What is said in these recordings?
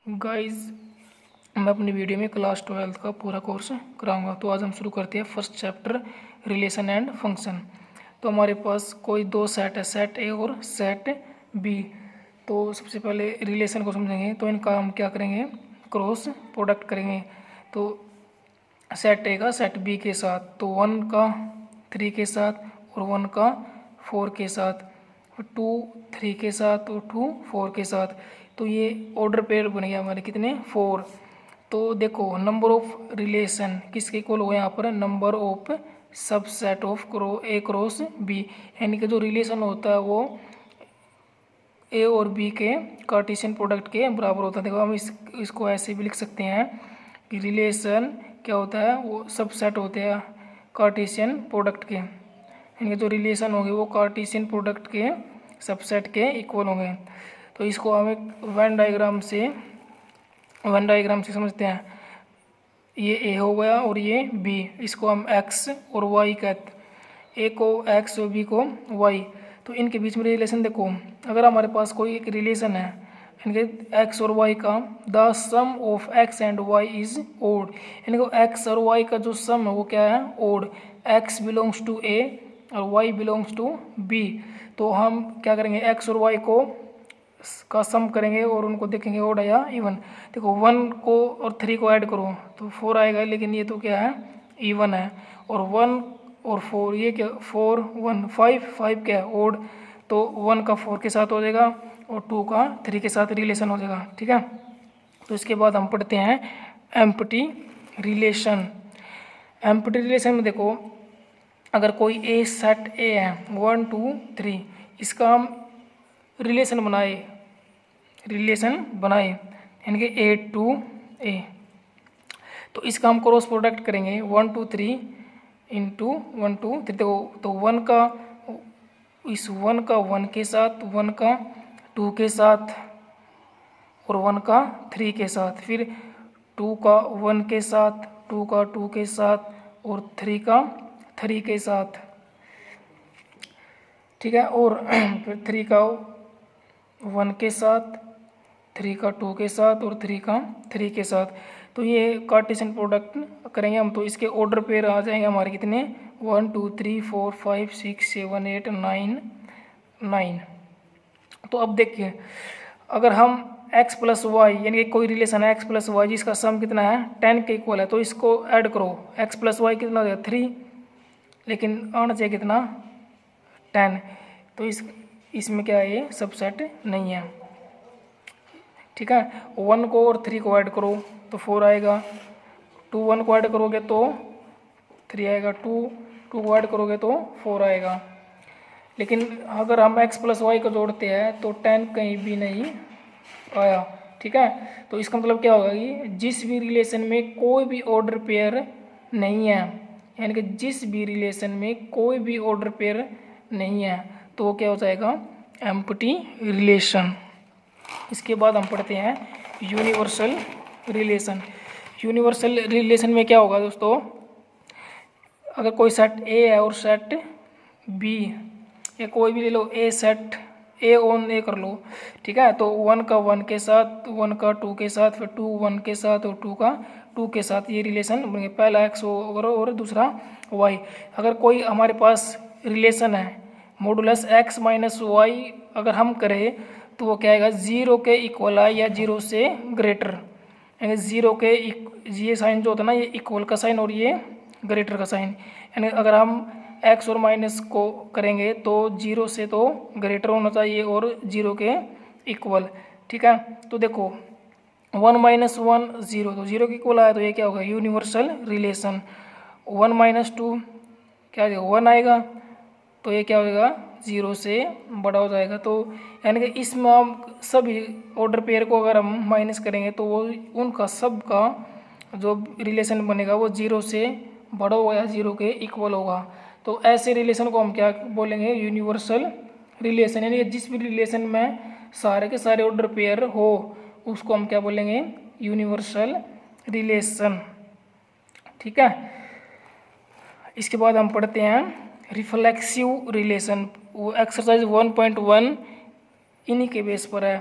Guys, मैं अपनी video में क्लास 12 का पूरा कोर्स कराऊंगा। तो आज हम शुरू करते हैं first chapter relation and function. तो हमारे पास कोई दो सेट है, सेट ए और सेट बी। तो सबसे पहले रिलेशन को समझेंगे, तो इनका हम क्या करेंगे, क्रॉस प्रोडक्ट करेंगे। तो सेट ए का सेट बी के साथ, तो 1 का 3 के साथ और 1 का 4 के साथ, 2 3 के साथ और 2 4 के साथ। तो ये ऑर्डर पेयर बन गया हमारे कितने, 4। तो देखो नंबर ऑफ रिलेशन किसके इक्वल हो गया यहाँ पर, number of subset of A cross B. यानी कि जो रिलेशन होता है वो ए और बी के कार्टेशियन प्रोडक्ट के बराबर होता है। देखो हम इसको ऐसे भी लिख सकते हैं कि रिलेशन क्या होता है, वो सबसेट होते हैं कार्टेशियन प्रोडक्ट के। यानी जो रिलेशन होंगे वो कार्टेशियन प्रोडक्ट के सबसेट के इक्वल होंगे। तो इसको हम एक वेन डायग्राम से समझते हैं। ये ए हो गया और ये बी, इसको हम एक्स और वाई कहते हैं। ए को एक्स और बी को वाई। तो इनके बीच में रिलेशन देखो, अगर हमारे पास कोई एक रिलेशन है इनके एक्स और वाई का, the sum of X and Y is odd. इनको एक्स और वाई का जो सम है वो क्या है, odd. X belongs to A और वाई बिलोंग्स टू बी। तो हम क्या करेंगे, एक्स और वाई को का सम करेंगे और उनको देखेंगे ओड या इवन। देखो 1 को और 3 को ऐड करो तो 4 आएगा, लेकिन ये तो क्या है, इवन है। और 1 और 4 ये क्या, 4 1 5 क्या है, ओड। तो 1 का 4 के साथ हो जाएगा और 2 का 3 के साथ रिलेशन हो जाएगा। ठीक है, तो इसके बाद हम पढ़ते हैं एम्प्टी रिलेशन। एम्प्टी रिलेशन में देखो, अगर कोई ए सेट ए है 1 2 3, इसका हम रिलेशन बनाए यानी कि ए टू ए। तो इसका हम क्रॉस प्रोडक्ट करेंगे 1 2 3 इंटू 1 2 3। तो 1 का इस 1 का 1 के साथ, 1 का 2 के साथ और 1 का 3 के साथ, फिर 2 का 1 के साथ, 2 का 2 के साथ और 3 का 3 के साथ। ठीक है, और फिर 3 का 1 के साथ, 3 का 2 के साथ और 3 का 3 के साथ। तो ये कार्टेशियन प्रोडक्ट करेंगे हम। तो इसके ऑर्डर पेयर आ जाएंगे हमारे कितने, 1 2 3 4 5 6 7 8 9। तो अब देखिए, अगर हम x प्लस वाई यानी कि कोई रिलेशन है x प्लस वाई जिसका सम कितना है 10 के इक्वल है, तो इसको ऐड करो। x प्लस वाई कितना हो जाएगा 3, लेकिन आना चाहिए कितना 10। तो इसमें क्या है, ये सबसेट नहीं है। ठीक है, 1 को और 3 को ऐड करो तो 4 आएगा, 2 1 को ऐड करोगे तो 3 आएगा, 2 को ऐड करोगे तो 4 आएगा। लेकिन अगर हम x प्लस वाई को जोड़ते हैं तो 10 कहीं भी नहीं आया। ठीक है, तो इसका मतलब क्या होगा कि जिस भी रिलेशन में कोई भी ऑर्डर पेयर नहीं है, यानी कि जिस भी रिलेशन में कोई भी ऑर्डर पेयर नहीं है, तो वो क्या हो जाएगा, एम्प्टी रिलेशन। इसके बाद हम पढ़ते हैं यूनिवर्सल रिलेशन। यूनिवर्सल रिलेशन में क्या होगा दोस्तों, अगर कोई सेट ए है और सेट बी, या कोई भी ले लो, ए सेट ए ऑन ए कर लो। ठीक है, तो 1 का 1 के साथ, 1 का 2 के साथ, फिर 2 1 के साथ और 2 का 2 के साथ, ये रिलेशन बनेंगे। पहला एक्स और दूसरा वाई। अगर कोई हमारे पास रिलेशन है मॉडुलस एक्स माइनस वाई अगर हम करें तो वो क्या आएगा, 0 के इक्वल है या 0 से ग्रेटर। यानी 0 के ये साइन जो होता है ना, ये इक्वल का साइन और ये ग्रेटर का साइन। यानी अगर हम एक्स और माइनस को करेंगे तो 0 से तो ग्रेटर होना चाहिए और 0 के इक्वल। ठीक है, तो देखो 1 माइनस 1 0, तो 0 के इक्वल आया, तो ये क्या होगा, यूनिवर्सल रिलेशन। 1 माइनस 2 क्या आएगा, 1 आएगा, तो ये क्या होगा, 0 से बड़ा हो जाएगा। तो यानी कि इसमें हम सभी ऑर्डर पेयर को अगर हम माइनस करेंगे तो वो उनका सब का जो रिलेशन बनेगा वो 0 से बड़ा होगा या 0 के इक्वल होगा। तो ऐसे रिलेशन को हम क्या बोलेंगे, यूनिवर्सल रिलेशन। यानी कि जिस भी रिलेशन में सारे के सारे ऑर्डर पेयर हो उसको हम क्या बोलेंगे, यूनिवर्सल रिलेशन। ठीक है, इसके बाद हम पढ़ते हैं रिफ्लेक्सिव रिलेशन। वो एक्सरसाइज 1.1 इन्हीं के बेस पर है।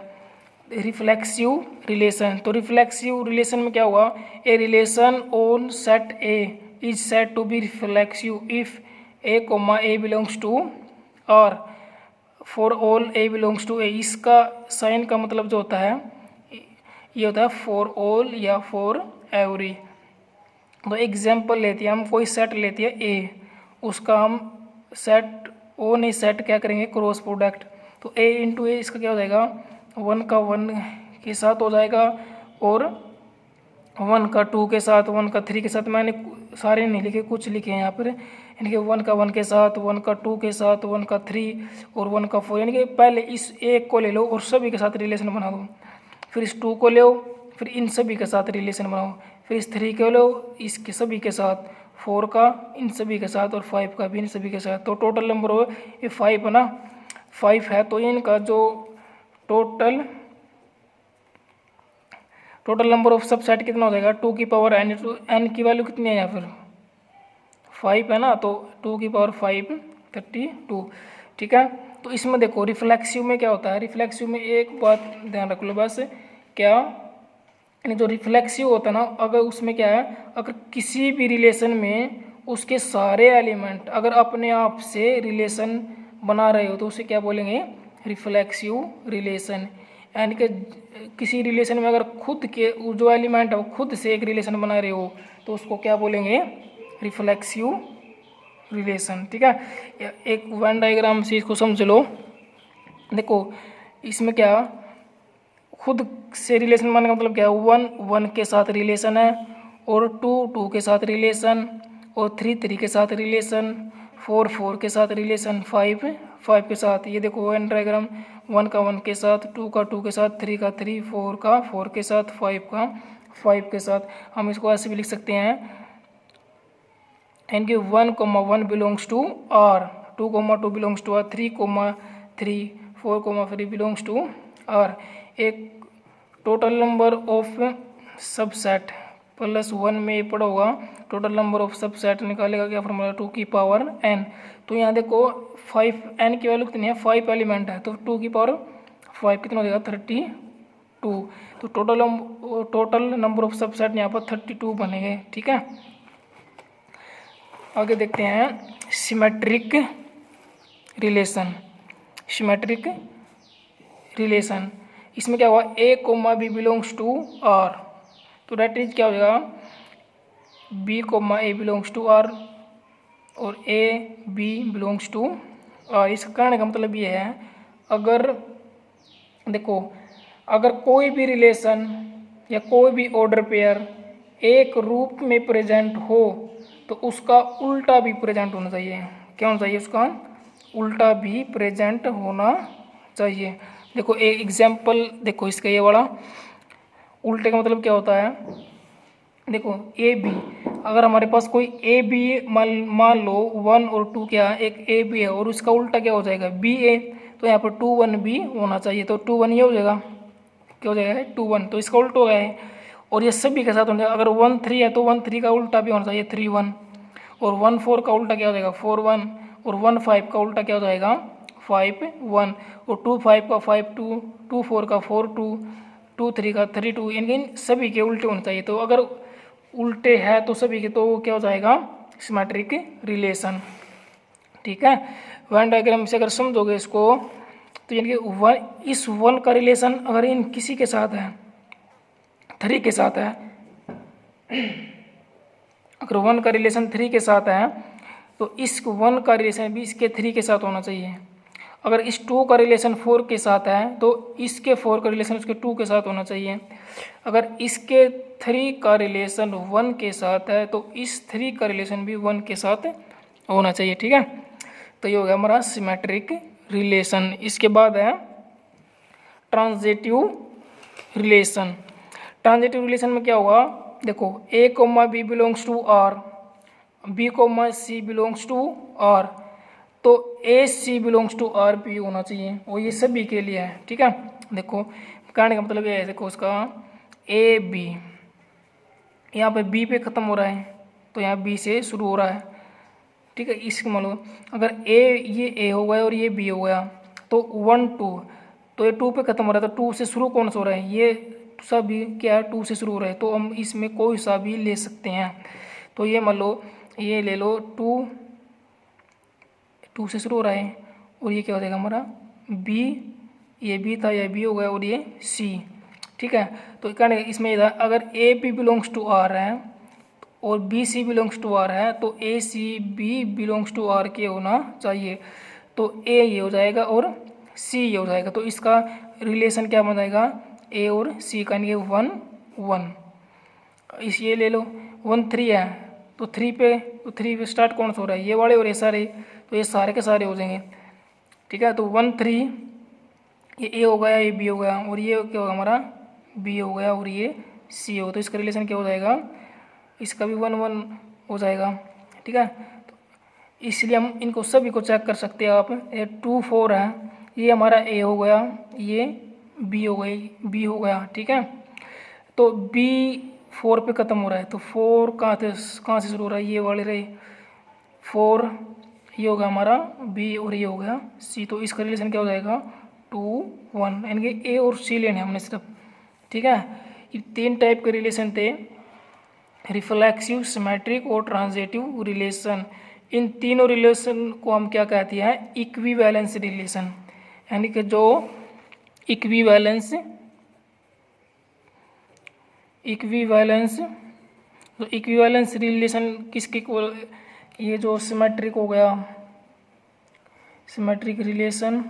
Reflexive relation. तो रिफ्लेक्सिव रिलेशन में क्या हुआ, A relation on set A is set to be reflexive if A comma A belongs to और for all A belongs to A. इसका साइन का मतलब जो होता है ये होता है फॉर ऑल या फॉर एवरी। तो एग्जाम्पल लेते हैं हम, कोई सेट लेते हैं ए, उसका हम सेट ओ नहीं सेट क्या करेंगे क्रॉस प्रोडक्ट। तो ए इंटू ए इसका क्या हो जाएगा, 1 का 1 के साथ हो जाएगा और 1 का 2 के साथ, 1 का 3 के साथ। मैंने सारे नहीं लिखे, कुछ लिखे हैं यहाँ पर, यानी कि 1 का 1 के साथ, 1 का 2 के साथ, 1 का 3 और 1 का 4। यानी कि पहले इस एक को ले लो और सभी के साथ रिलेशन बना दो, फिर इस 2 को लो, फिर इन सभी के साथ रिलेशन बनाओ, फिर इस 3 को लो इसके सभी के साथ, 4 का इन सभी के साथ और 5 का भी इन सभी के साथ। तो टोटल नंबर हो ये 5 है ना, 5 है। तो इनका जो टोटल नंबर ऑफ सबसेट कितना हो जाएगा, 2 की पावर n। n की वैल्यू कितनी है यहाँ पर 5 है ना, तो 2 की पावर 5 32। ठीक है। तो इसमें देखो रिफ्लेक्सिव में क्या होता है, रिफ्लेक्सिव में एक बात ध्यान रख लो बस, क्या यानी जो रिफ्लेक्सिव होता है ना, अगर उसमें क्या है, अगर किसी भी रिलेशन में उसके सारे एलिमेंट अगर अपने आप से रिलेशन बना रहे हो तो उसे क्या बोलेंगे, रिफ्लेक्सिव रिलेशन। यानी कि किसी रिलेशन में अगर खुद के जो एलिमेंट है वो खुद से एक रिलेशन बना रहे हो तो उसको क्या बोलेंगे, रिफ्लेक्सिव रिलेशन। ठीक है। एक वेन डायग्राम से इसको समझ लो। देखो इसमें क्या खुद से रिलेशन बनाने का मतलब क्या है, 1 1 के साथ रिलेशन है और 2 2 के साथ रिलेशन और 3 3 के साथ रिलेशन, 4 4 के साथ रिलेशन, 5 5 के साथ। ये देखो वेन डायग्राम, 1 का 1 के साथ, 2 का 2 के साथ, 3 का 3, 4 का 4 के साथ, 5 का 5 के साथ। हम इसको ऐसे भी लिख सकते हैं, यानी कि 1, 1 belongs to R, 2, 2 belongs to R, 3, 3, 4, 3 belongs to R. एक टोटल नंबर ऑफ सबसेट +1 में ये पड़ा होगा, टोटल नंबर ऑफ सबसेट निकालेगा क्या फॉर्मूला, 2 की पावर n। तो यहाँ देखो 5 n की वैल्यू कितनी है, 5 एलिमेंट है, तो 2 की पावर 5 कितना हो जाएगा 32। तो टोटल नंबर ऑफ सबसेट यहाँ पर 32 बनेंगे। ठीक है। आगे देखते हैं सिमेट्रिक रिलेशन। सिमेट्रिक रिलेशन इसमें क्या हुआ, A comma B belongs to R, तो डेट इज क्या हो जाएगा, B comma A belongs to R और A B belongs to R. इसका कहने का मतलब ये है, अगर देखो अगर कोई भी रिलेशन या कोई भी ऑर्डर पेयर एक रूप में प्रेजेंट हो तो उसका उल्टा भी प्रेजेंट होना चाहिए। क्या होना चाहिए, उसका उल्टा भी प्रेजेंट होना चाहिए। देखो एक एग्जाम्पल देखो इसका, ये वाला उल्टे का मतलब क्या होता है, देखो ए बी, अगर हमारे पास कोई ए बी मान लो 1 और 2 क्या है, एक ए बी है और उसका उल्टा क्या हो जाएगा बी ए, तो यहाँ पर 2 1 भी होना चाहिए। तो 2 1 ये हो जाएगा, क्या हो जाएगा 2 1, तो इसका उल्टा हो गया है। और ये सभी के साथ होना चाहिए, अगर 1 3 है तो 1 3 का उल्टा भी होना चाहिए 3 1, और 1 4 का उल्टा क्या हो जाएगा 4 1, और 1 5 का उल्टा क्या हो जाएगा 5 1, और 2 5 का 5 2, 2 4 का 4 2, 2 3 का 3 2, इन सभी के उल्टे होने चाहिए। तो अगर उल्टे है तो सभी के, तो क्या हो जाएगा सिमेट्रिक रिलेशन। ठीक है। वेन डायग्राम से अगर समझोगे इसको तो यानी कि इस 1 का रिलेशन अगर इन किसी के साथ है, 3 के साथ है, अगर 1 का रिलेशन 3 के साथ है तो इस 1 का रिलेशन भी इसके 3 के साथ होना चाहिए। अगर इस 2 का रिलेशन 4 के साथ है तो इसके 4 का रिलेशन उसके 2 के साथ होना चाहिए। अगर इसके 3 का रिलेशन 1 के साथ है तो इस 3 का रिलेशन भी 1 के साथ होना चाहिए। ठीक है। तो ये हो गया हमारा सिमेट्रिक रिलेशन। इसके बाद है ट्रांजिटिव रिलेशन। ट्रांजिटिव रिलेशन में क्या होगा, देखो A comma B belongs to R, B comma C belongs to R, तो A C belongs to R भी होना चाहिए, और ये सभी के लिए है। ठीक है। देखो कहने का मतलब ये है, देखो उसका ए बी, यहाँ पे बी पे ख़त्म हो रहा है तो यहाँ बी से शुरू हो रहा है। ठीक है। इसका मतलब अगर ए, ये ए हो गया और ये बी हो गया तो 1 2, तो ये 2 पे खत्म हो रहा है, तो 2 से शुरू कौन सा हो रहा है, ये सभी क्या है 2 से शुरू हो रहा है, तो हम इसमें कोई सा भी ले सकते हैं। तो ये मान लो ये ले लो 2 से शुरू हो रहा है, और ये क्या हो जाएगा हमारा बी, ये बी था, ये बी हो गया, और ये सी। ठीक है, तो कहने इसमें ये था अगर A B belongs to R है और B C belongs to R है, तो A C B belongs to R के होना चाहिए। तो ए ये हो जाएगा और सी ये हो जाएगा, तो इसका रिलेशन क्या बन जाएगा, ए और सी का, यानी 1 1। इस ये ले लो 1 3 है, तो 3 पे स्टार्ट कौन सा हो रहा है, ये वाले और ये सारे, तो ये सारे के सारे हो जाएंगे। ठीक है, तो 1 3 ये ए हो गया, ये बी हो गया, और ये क्या होगा हमारा बी हो गया, और ये सी हो, तो इसका रिलेशन क्या हो जाएगा, इसका भी 1 1 हो जाएगा। ठीक है, तो इसलिए हम इनको सभी को चेक कर सकते हैं आप। ये 2 4 है, ये हमारा ए हो गया, ये बी हो गई, बी हो गया। ठीक है, तो बी 4 पे ख़त्म हो रहा है, तो 4 कहाँ से शुरू हो रहा है, ये वाले रहे 4, ये होगा हमारा बी, और ये हो गया सी, तो इसका रिलेशन क्या हो जाएगा 2 1, यानी कि ए और सी लेने हमने सिर्फ। ठीक है, ये 3 टाइप के रिलेशन थे, रिफ्लेक्सिव, सिमेट्रिक और ट्रांजिटिव रिलेशन। इन तीनों रिलेशन को हम क्या कहते हैं, इक्विवेलेंस रिलेशन, यानी कि जो इक्विवेलेंस तो इक्विवेलेंस रिलेशन किसके को, ये जो सिमेट्रिक हो गया, सिमेट्रिक रिलेशन,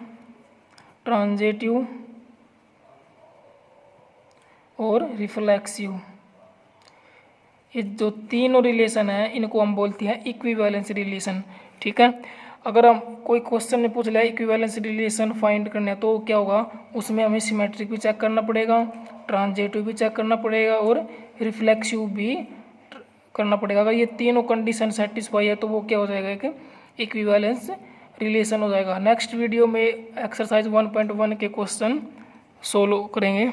ट्रांजिटिव और रिफ्लेक्सिव, ये जो तीनों रिलेशन है इनको हम बोलते हैं इक्विवेलेंस रिलेशन। ठीक है, अगर हम कोई क्वेश्चन में पूछ लिया इक्विवेलेंस रिलेशन फाइंड करना है, तो क्या होगा, उसमें हमें सिमेट्रिक भी चेक करना पड़ेगा, ट्रांजिटिव भी चेक करना पड़ेगा, और रिफ्लेक्सिव भी करना पड़ेगा। अगर ये तीनों कंडीशन सेटिस्फाई है, तो वो क्या हो जाएगा कि इक्विवेलेंस रिलेशन हो जाएगा। नेक्स्ट वीडियो में एक्सरसाइज 1.1 के क्वेश्चन सोल्व करेंगे।